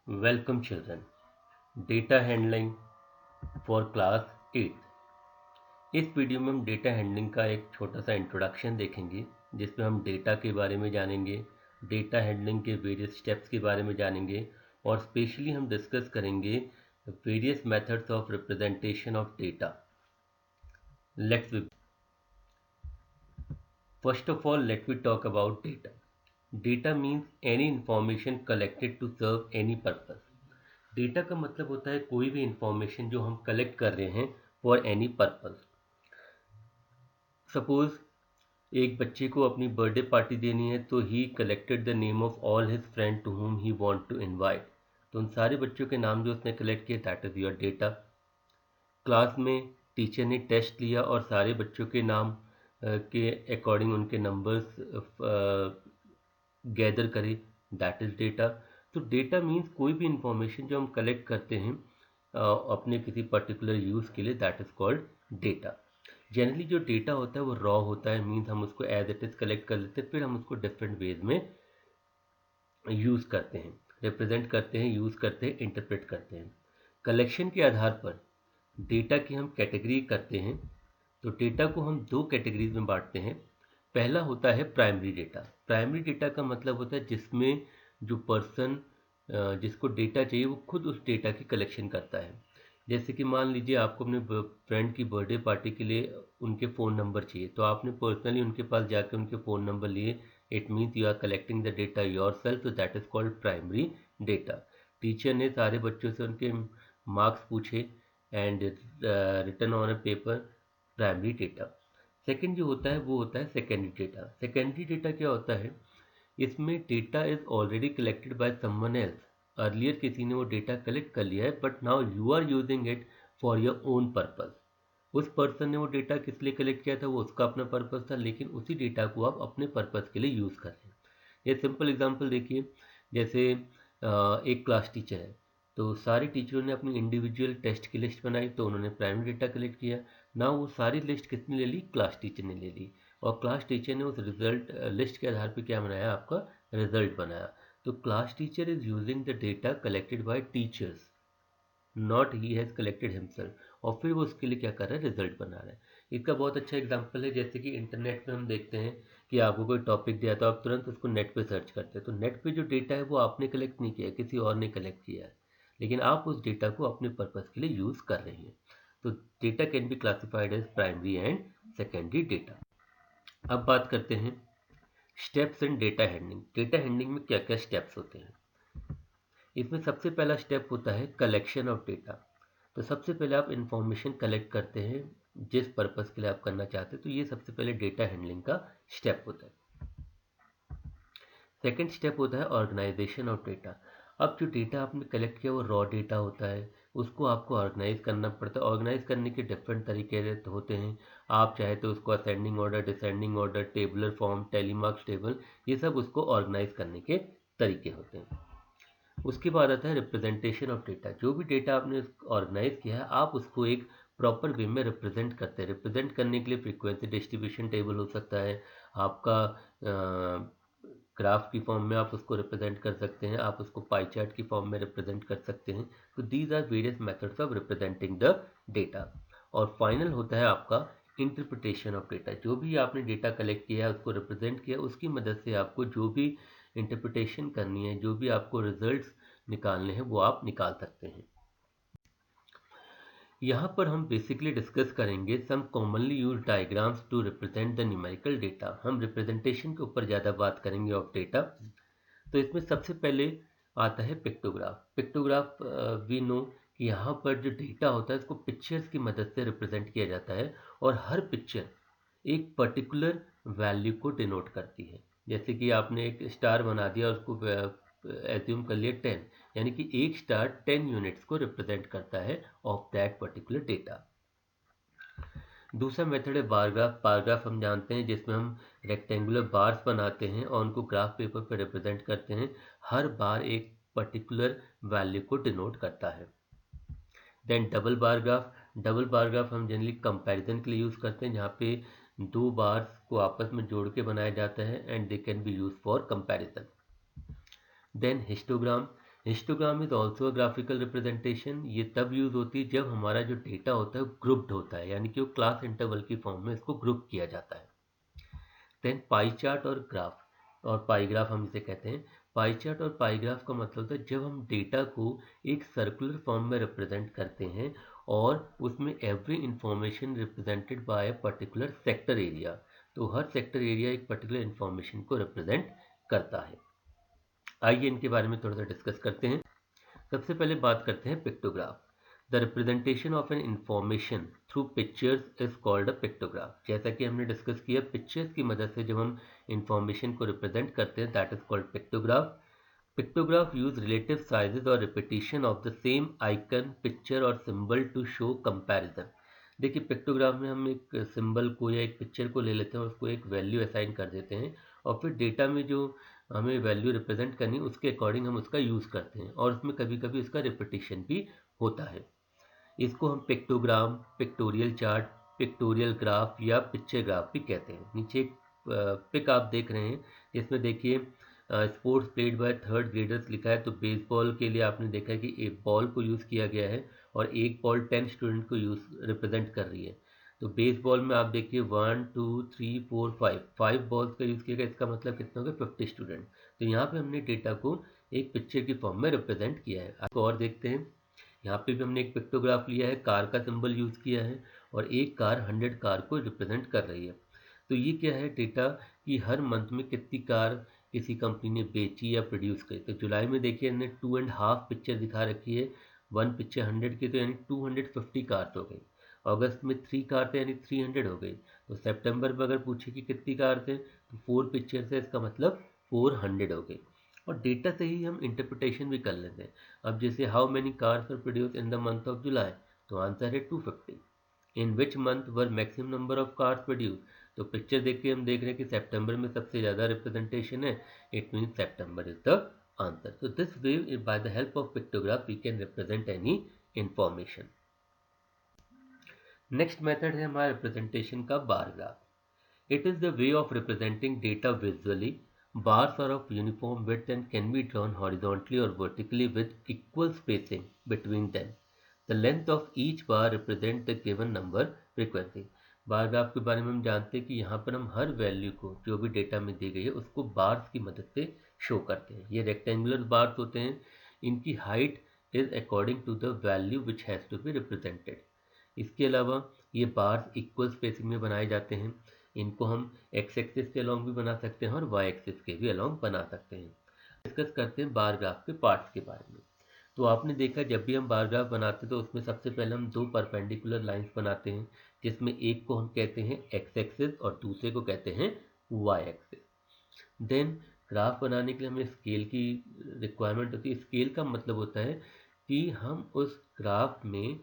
Welcome children. Data handling for class 8th। इस video में हम डेटा हैंडलिंग का एक छोटा सा इंट्रोडक्शन देखेंगे जिसमें हम डेटा के बारे में जानेंगे, डेटा हैंडलिंग के वेरियस स्टेप्स के बारे में जानेंगे और स्पेशली हम डिस्कस करेंगे various methods of representation of data. Let's first of all let we talk about data. Data means any information collected to serve any purpose. Data का मतलब होता है कोई भी इंफॉर्मेशन जो हम कलेक्ट कर रहे हैं फॉर एनी पर्पस। सपोज एक बच्चे को अपनी बर्थडे पार्टी देनी है तो he collected the name of all his friend to whom he want to invite. तो उन सारे बच्चों के नाम जो उसने कलेक्ट किए that is your data. Class में टीचर ने टेस्ट लिया और सारे बच्चों के नाम के अकॉर्डिंग उनके नंबर्स गैदर करे, दैट इज़ डेटा। तो डेटा मीन्स कोई भी इंफॉर्मेशन जो हम कलेक्ट करते हैं अपने किसी पर्टिकुलर यूज़ के लिए, that is called data. Generally जो डेटा होता है वो रॉ होता है, मीन्स हम उसको एज इट इज़ कलेक्ट कर लेते हैं, फिर हम उसको डिफरेंट वेज में यूज़ करते हैं, रिप्रेजेंट करते हैं, यूज़ करते हैं, इंटरप्रेट करते हैं। कलेक्शन के आधार पर डेटा की हम कैटेगरी करते हैं। तो डेटा को हम दो कैटेगरीज में बांटते हैं। पहला होता है प्राइमरी डेटा। प्राइमरी डेटा का मतलब होता है जिसमें जो पर्सन जिसको डेटा चाहिए वो खुद उस डेटा की कलेक्शन करता है। जैसे कि मान लीजिए आपको अपने फ्रेंड की बर्थडे पार्टी के लिए उनके फ़ोन नंबर चाहिए, तो आपने पर्सनली उनके पास जाकर उनके फ़ोन नंबर लिए। It means you are collecting the data yourself, तो that is called primary data. Teacher ने सारे बच्चों से उनके मार्क्स पूछे and written on a paper, primary data. Second जो होता है वो होता है सेकेंडरी डेटा। सेकेंडरी डेटा क्या होता है? इसमें data is already collected by someone else. Earlier किसी ने वो डेटा कलेक्ट कर लिया है but now you are using it for your own purpose. उस पर्सन ने वो डेटा किस लिए कलेक्ट किया था, वो उसका अपना पर्पस था, लेकिन उसी डेटा को आप अपने पर्पस के लिए यूज़ कर रहे हैं। ये सिंपल एग्जांपल देखिए, जैसे एक क्लास टीचर है, तो सारे टीचरों ने अपनी इंडिविजुअल टेस्ट की लिस्ट बनाई, तो उन्होंने प्राइमरी डेटा कलेक्ट किया ना। वो सारी लिस्ट किसने ले ली? क्लास टीचर ने ले ली, और क्लास टीचर ने उस रिजल्ट लिस्ट के आधार पर क्या बनाया? आपका रिजल्ट बनाया। तो class teacher is using the data collected by teachers, not he has collected himself, और फिर वो उसके लिए क्या कर रहा है? रिजल्ट बना रहा है। इसका बहुत अच्छा एग्जांपल है, जैसे कि इंटरनेट पे हम देखते हैं कि आपको कोई टॉपिक दिया तो आप तुरंत उसको नेट पे सर्च करते हैं। तो नेट पे जो डेटा है वो आपने कलेक्ट नहीं किया है, किसी और ने कलेक्ट किया है, लेकिन आप उस डेटा को अपने पर्पज़ के लिए यूज़ कर रहे हैं। तो data can be classified as primary and secondary data. अब बात करते हैं steps in data handling. Data handling में क्या क्या स्टेप्स होते हैं? इसमें सबसे पहला स्टेप होता है कलेक्शन ऑफ डेटा। तो सबसे पहले आप इंफॉर्मेशन कलेक्ट करते हैं जिस पर्पस के लिए आप करना चाहते हैं, तो ये सबसे पहले डेटा हैंडलिंग का स्टेप होता है। सेकंड स्टेप होता है ऑर्गेनाइजेशन ऑफ डेटा। अब जो डेटा आपने कलेक्ट किया वो रॉ डेटा होता है, उसको आपको ऑर्गेनाइज करना पड़ता है। ऑर्गेनाइज करने के डिफरेंट तरीके होते हैं। आप चाहे तो उसको ascending order, descending order, tabular form, telemarks table, ये सब उसको ऑर्गेनाइज करने के तरीके होते हैं। उसके बाद आता है रिप्रेजेंटेशन ऑफ डेटा। जो भी डेटा आपने ऑर्गेनाइज किया है आप उसको एक प्रॉपर वे में रिप्रेजेंट करते हैं। रिप्रेजेंट करने के लिए फ्रीक्वेंसी डिस्ट्रीब्यूशन टेबल हो सकता है, आपका ग्राफ की फॉर्म में आप उसको रिप्रेजेंट कर सकते हैं, आप उसको पाई चार्ट की फॉर्म में रिप्रेजेंट कर सकते हैं। तो these are various methods of representing the data. और फाइनल होता है आपका इंटरप्रिटेशन ऑफ डेटा। जो भी आपने डेटा कलेक्ट किया है उसको रिप्रेजेंट किया, उसकी मदद से आपको जो भी इंटरप्रिटेशन करनी है, जो भी आपको रिजल्ट्स निकालने हैं वो आप निकाल सकते हैं। यहाँ पर हम बेसिकली डिस्कस करेंगे some commonly use diagrams to represent the numerical data. हम रिप्रेजेंटेशन के ऊपर ज़्यादा बात करेंगे ऑफ डेटा। तो इसमें सबसे पहले आता है पिक्टोग्राफ। पिक्टोग्राफ वी नो कि यहाँ पर जो डेटा होता है उसको पिक्चर्स की मदद से रिप्रेजेंट किया जाता है, और हर पिक्चर एक पर्टिकुलर वैल्यू को डिनोट करती है। जैसे कि आपने एक स्टार बना दिया और उसको एज्यूम कर लिया 10, यानी कि एक स्टार 10 यूनिट्स को रिप्रेजेंट करता है ऑफ दैट पर्टिकुलर डेटा। दूसरा मेथड है बार ग्राफ। बार ग्राफ हम जानते हैं जिसमें हम रेक्टेंगुलर बार्स बनाते हैं और उनको ग्राफ पेपर पर रिप्रेजेंट करते हैं। हर बार एक पर्टिकुलर वैल्यू को डिनोट करता है। Then double bar graph. Double bar graph हम जनरली कंपैरिजन के लिए यूज़ करते हैं, जहाँ पे दो बार्स को आपस में जोड़ के बनाया जाता है and they can be use for comparison. Then histogram. Histogram is also a graphical representation. ये तब यूज होती है जब हमारा जो डेटा होता है ग्रुप्ड होता है, यानी कि वो क्लास इंटरवल की फॉर्म में इसको ग्रुप किया जाता है। देन पाई चार्ट और ग्राफ, और पाई ग्राफ हम इसे कहते हैं। पाई चार्ट और पाई ग्राफ का मतलब होता है जब हम डेटा को एक सर्कुलर फॉर्म में रिप्रेजेंट करते हैं और उसमें every information represented by a particular sector area, तो हर सेक्टर एरिया एक पर्टिकुलर इंफॉर्मेशन को रिप्रेजेंट करता है। आइए इनके बारे में थोड़ा सा डिस्कस करते हैं। सबसे पहले बात करते हैं pictograph. The representation of an information through pictures is called a pictograph. जैसा कि हमने डिस्कस किया, पिक्चर्स की मदद से जब हम इंफॉर्मेशन को रिप्रेजेंट करते हैं that is called pictograph. Pictograph use relative sizes और repetition of the same icon, picture और सिंबल टू शो कंपैरिजन। देखिए, पिक्टोग्राफ में हम एक सिंबल को या एक पिक्चर को ले लेते हैं और उसको एक वैल्यू असाइन कर देते हैं, और फिर डेटा में जो हमें वैल्यू रिप्रेजेंट करनी है उसके अकॉर्डिंग हम उसका यूज़ करते हैं, और उसमें कभी कभी उसका रिपीटिशन भी होता है। इसको हम pictogram, pictorial chart, pictorial graph या पिक्चर ग्राफ भी कहते हैं। नीचे एक पिक आप देख रहे हैं, इसमें देखिए sports played by third graders लिखा है, तो बेसबॉल के लिए आपने देखा है कि एक बॉल को यूज़ किया गया है और एक बॉल 10 स्टूडेंट को यूज़ रिप्रेजेंट कर रही है। तो बेसबॉल में आप देखिए 1 2 3 4 5 बॉल्स का यूज़ किया गया, इसका मतलब कितना हो गया 50 स्टूडेंट। तो यहाँ पे हमने डेटा को एक पिक्चर की फॉर्म में रिप्रेजेंट किया है। आपको और देखते हैं, यहाँ पे भी हमने एक पिक्टोग्राफ लिया है, कार का सिंबल यूज़ किया है और एक कार 100 कार को रिप्रेजेंट कर रही है। तो ये क्या है डेटा कि हर मंथ में कितनी कार किसी कंपनी ने बेची या प्रोड्यूस करी। तो जुलाई में देखिए हमने 2.5 पिक्चर दिखा रखी है, 1 पिक्चर 100 की, तो यानी 250 कार हो गई। अगस्त में 3 कार थे यानी 300 हो गई। तो सितंबर में अगर पूछे कि कितनी कार थे, तो 4 पिक्चर से इसका मतलब 400 हो गई। और डेटा से ही हम इंटरप्रिटेशन भी कर लेते हैं। अब जैसे how many cars were produce in the month of July, तो आंसर है 250। In which month were maximum number of cars produce, तो पिक्चर देख के हम देख रहे हैं कि सितंबर में सबसे ज़्यादा रिप्रेजेंटेशन है, it means September is the answer. तो this way by the help of pictograph we can represent any information. Next method है हमारा रिप्रेजेंटेशन का bar graph. It is the way of representing data visually. Bars are of uniform width and can be drawn horizontally or vertically with equal spacing between them. The length of each bar represents the given number frequency. Bar graph के बारे में हम जानते हैं कि यहाँ पर हम हर वैल्यू को जो भी डेटा में दी गई है उसको बार्स की मदद से शो करते हैं। ये रेक्टेंगुलर बार्स होते हैं, इनकी height is according to the value which has to be represented. इसके अलावा ये बार्स इक्वल स्पेसिंग में बनाए जाते हैं। इनको हम एक्स एक्सिस के अलॉन्ग भी बना सकते हैं और वाई एक्सिस के भी अलॉन्ग बना सकते हैं। डिस्कस करते हैं बार ग्राफ के पार्ट्स के बारे में। तो आपने देखा जब भी हम बार ग्राफ बनाते हैं तो उसमें सबसे पहले हम दो परपेंडिकुलर लाइंस बनाते हैं, जिसमें एक को हम कहते हैं एक्स एक्सिस और दूसरे को कहते हैं वाई एक्सिस। देन ग्राफ बनाने के लिए हमें स्केल की रिक्वायरमेंट होती है। स्केल का मतलब होता है कि हम उस ग्राफ में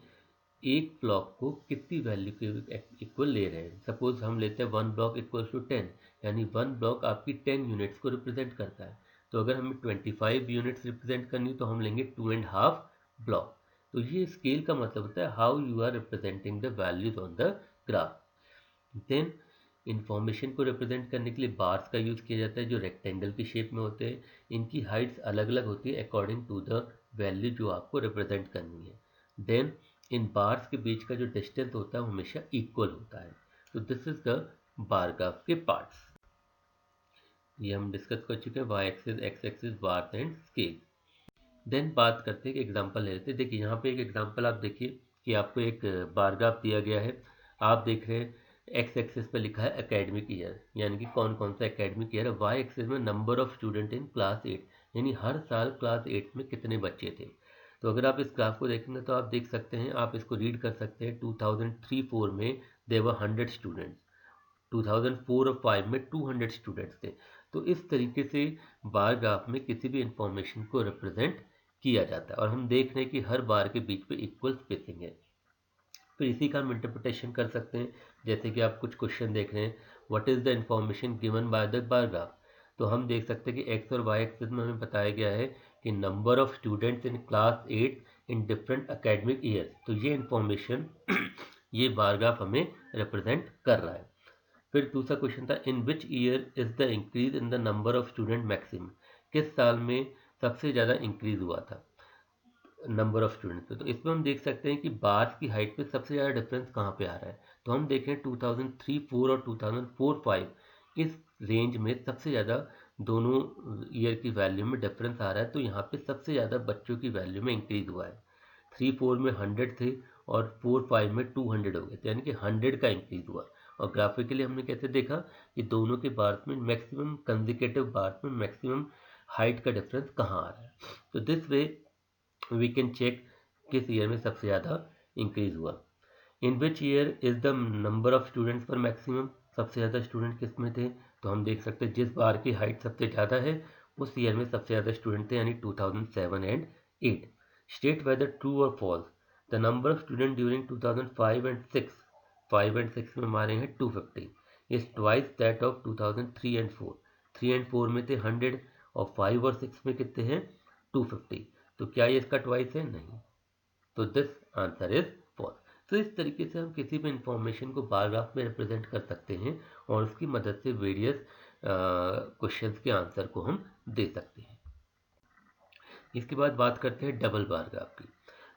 एक ब्लॉक को कितनी वैल्यू के इक्वल ले रहे हैं। सपोज हम लेते हैं 1 ब्लॉक इक्वल टू 10, यानी 1 ब्लॉक आपकी 10 यूनिट्स को रिप्रेजेंट करता है। तो अगर हमें 25 यूनिट्स रिप्रेजेंट करनी तो हम लेंगे 2.5 ब्लॉक। तो ये स्केल का मतलब होता है how you are representing the values on the graph. Then information को रिप्रेजेंट करने के लिए बार्स का यूज़ किया जाता है जो रेक्टेंगल की शेप में होते हैं। इनकी हाइट्स अलग अलग होती है अकॉर्डिंग टू द वैल्यू जो आपको रिप्रेजेंट करनी है। देन इन बार्स के बीच का जो डिस्टेंस होता है वो हमेशा इक्वल होता है। तो this is the bar graph के पार्ट्स। ये हम डिस्कस कर चुके हैं, Y axis, X axis, bars and scale. Then बात करते हैं, एक एग्जांपल ले लेते हैं। देखिए यहाँ पे एक एग्जांपल आप देखिए कि आपको एक बार ग्राफ दिया गया है। आप देख रहे हैं एक्स एक्सिस पे लिखा है एकेडमिक ईयर, यानी कि कौन कौन सा एकेडमिक ईयर है। वाई एक्सिस में number of student in class 8, यानी हर साल क्लास 8 में कितने बच्चे थे। तो अगर आप इस ग्राफ को देखेंगे तो आप देख सकते हैं, आप इसको रीड कर सकते हैं। 2003-4 में देवर 100 स्टूडेंट्स, 2004 और 5 में 200 स्टूडेंट्स थे। तो इस तरीके से बार ग्राफ में किसी भी इंफॉर्मेशन को रिप्रेजेंट किया जाता है, और हम देख रहे हैं कि हर बार के बीच में इक्वल स्पेसिंग है। फिर इसी का हम इंटरप्रिटेशन कर सकते हैं, जैसे कि आप कुछ क्वेश्चन देख रहे हैं, what is the information given by the bar graph. तो हम देख सकते हैं कि एक्स और वाई एक्सिस में हमें बताया गया है कि number of students in class 8 in different academic years. तो ये इंफॉर्मेशन ये बार ग्राफ हमें रिप्रेजेंट कर रहा है। फिर दूसरा क्वेश्चन था in which year is the increase in the number of student maximum, किस साल में सबसे ज़्यादा इंक्रीज हुआ था नंबर ऑफ स्टूडेंट्स पे। तो इसमें हम देख सकते हैं कि बार्स की हाइट पे सबसे ज़्यादा डिफरेंस कहाँ पे आ रहा है। तो हम देखें 2003-4 और 2004-5 इस रेंज में सबसे ज़्यादा दोनों ईयर की वैल्यू में डिफरेंस आ रहा है। तो यहाँ पे सबसे ज़्यादा बच्चों की वैल्यू में इंक्रीज हुआ है। 3-4 में 100 थे और 4-5 में 200 हो गए, तो यानी कि 100 का इंक्रीज हुआ। और ग्राफिकली हमने कैसे देखा कि दोनों के बार्स में मैक्सिमम कंसेक्यूटिव बार्स में मैक्सिमम हाइट का डिफरेंस कहाँ आ रहा है। तो this way we can check किस ईयर में सबसे ज़्यादा इंक्रीज हुआ। In which year is the number of students पर मैक्सिमम, सबसे ज़्यादा स्टूडेंट किस में थे। तो हम देख सकते हैं जिस बार की हाइट सबसे ज़्यादा है उस ईयर में सबसे ज़्यादा स्टूडेंट थे, यानी 2007 एंड 8। स्टेट वेदर ट्रू और false. The number of student during 2005 and 6, 5 and 6 में हमारे हैं 250 is twice that of 2003 and 4। 3 and 4 में थे 100 और 5 और 6 में कितने हैं 250। तो क्या ये इसका ट्वाइस है? नहीं। तो दिस आंसर इज फॉल्स। तो इस तरीके से हम किसी भी इंफॉर्मेशन को बार ग्राफ में रिप्रेजेंट कर सकते हैं और उसकी मदद से वेरियस क्वेश्चंस के आंसर को हम दे सकते हैं। इसके बाद बात करते हैं डबल बार ग्राफ की।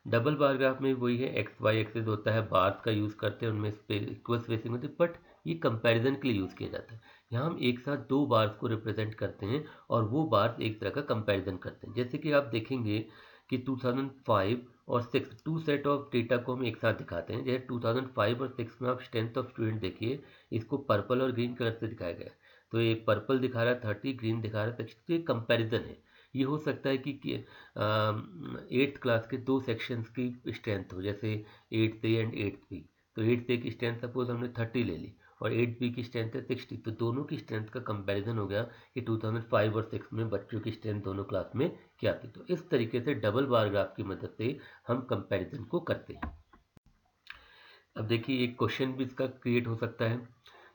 डबल बार ग्राफ में वही है, एक्स वाई एक्सिस होता है, बार्स का यूज़ करते हैं, उनमें इक्वल स्पेसिंग होती है, बट ये कंपैरिजन के लिए यूज़ किया जाता है। यहाँ हम एक साथ दो बार्स को रिप्रेजेंट करते हैं और वो बार्स एक तरह का कंपैरिजन करते हैं। जैसे कि आप देखेंगे कि 2005 और 6 टू सेट ऑफ डेटा को हम एक साथ दिखाते हैं। जैसे 2005 और 6 में आप स्ट्रेंथ ऑफ स्टूडेंट देखिए, इसको पर्पल और ग्रीन कलर से दिखाया गया है। तो ये पर्पल दिखा रहा है 30, ग्रीन दिखा रहा है 60। तो ये कंपेरिजन है। ये हो सकता है कि 8th क्लास के दो सेक्शंस की स्ट्रेंथ हो, जैसे 8th A and 8th B. तो 8th ए की स्ट्रेंथ सपोज हमने 30 ले ली और 8th बी की स्ट्रेंथ है 60। तो दोनों की स्ट्रेंथ का कंपैरिजन हो गया कि 2005 और 6 में बच्चों की स्ट्रेंथ दोनों क्लास में क्या थी। तो इस तरीके से डबल बार ग्राफ की मदद से हम कंपैरिजन को करते हैं। अब देखिए एक क्वेश्चन भी इसका क्रिएट हो सकता है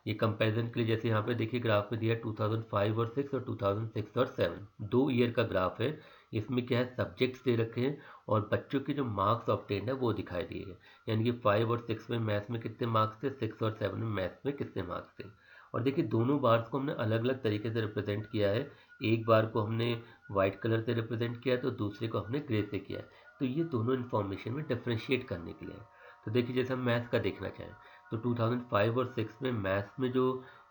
ये कंपैरिजन के लिए। जैसे यहाँ पे देखिए ग्राफ में दिया 2005 और 6 और 2006 और 7 दो ईयर का ग्राफ है। इसमें क्या है, सब्जेक्ट्स दे रखे हैं और बच्चों के जो मार्क्स ऑब्टेन्ड है वो दिखाई दिए हैं। यानी कि 5 और 6 में मैथ्स में कितने मार्क्स थे, 6 और 7 में मैथ्स में कितने मार्क्स थे। और देखिए दोनों बार्स को हमने अलग अलग तरीके से रिप्रेजेंट किया है। एक बार को हमने वाइट कलर से रिप्रेजेंट किया तो दूसरे को हमने ग्रे से किया है। तो ये दोनों इन्फॉर्मेशन में डिफ्रेंशिएट करने के लिए। तो देखिए जैसे हम मैथ्स का देखना चाहें तो 2005 और 6 में मैथ्स में जो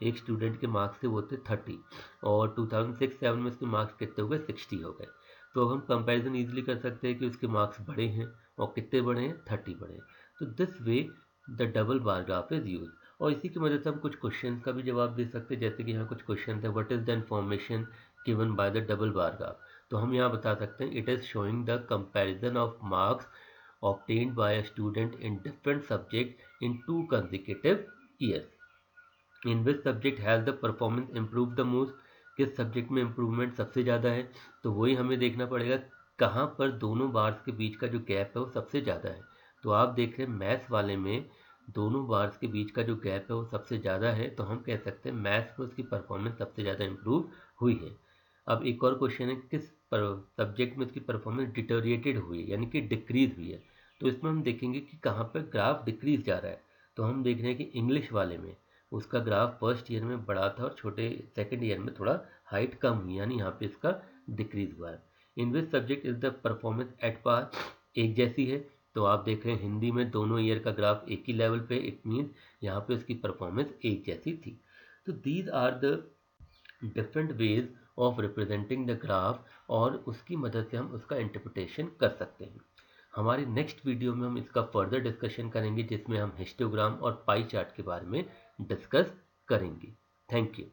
एक स्टूडेंट के मार्क्स थे वो थे 30 और 2006-7 में उसके मार्क्स कितने हो गए, 60 हो गए। तो हम कंपैरिजन इजीली कर सकते हैं कि उसके मार्क्स बड़े हैं और कितने बड़े हैं, 30 बड़े हैं। तो this way the double bar graph is use. और इसी की मदद से हम कुछ क्वेश्चन का भी जवाब दे सकते हैं। जैसे कि यहाँ कुछ क्वेश्चन है, what is the information given by the double bar graph. तो हम यहाँ बता सकते हैं it is showing the comparison of marks obtained by a student in different subject in 2 consecutive years. In which subject has the performance improved the most? किस subject में improvement सबसे ज़्यादा है। तो वही हमें देखना पड़ेगा कहाँ पर दोनों बार्स के बीच का जो गैप है वो सबसे ज़्यादा है। तो आप देख रहे हैं मैथ्स वाले में दोनों बार्स के बीच का जो गैप है वो सबसे ज़्यादा है। तो हम कह सकते हैं मैथ्स में उसकी परफॉर्मेंस सबसे ज़्यादा इम्प्रूव हुई है। अब एक और क्वेश्चन है, किस सब्जेक्ट में उसकी परफॉर्मेंस डिटोरिएटेड हुई है, यानी कि डिक्रीज हुई है। तो इसमें हम देखेंगे कि कहाँ पर ग्राफ डिक्रीज जा रहा है। तो हम देख रहे हैं कि इंग्लिश वाले में उसका ग्राफ फर्स्ट ईयर में बड़ा था और छोटे सेकंड ईयर में थोड़ा हाइट कम हुई, यानी यहाँ पे इसका डिक्रीज हुआ है। In which subject is the performance at par, एक जैसी है। तो आप देख रहे हैं हिंदी में दोनों ईयर का ग्राफ एक ही लेवल पे, इट मीन्स यहाँ पे उसकी परफॉर्मेंस एक जैसी थी। तो these are the different ways of representing the graph और उसकी मदद से हम उसका इंटरप्रिटेशन कर सकते हैं। हमारी नेक्स्ट वीडियो में हम इसका फर्दर डिस्कशन करेंगे जिसमें हम हिस्टोग्राम और पाई चार्ट के बारे में डिस्कस करेंगे। Thank you.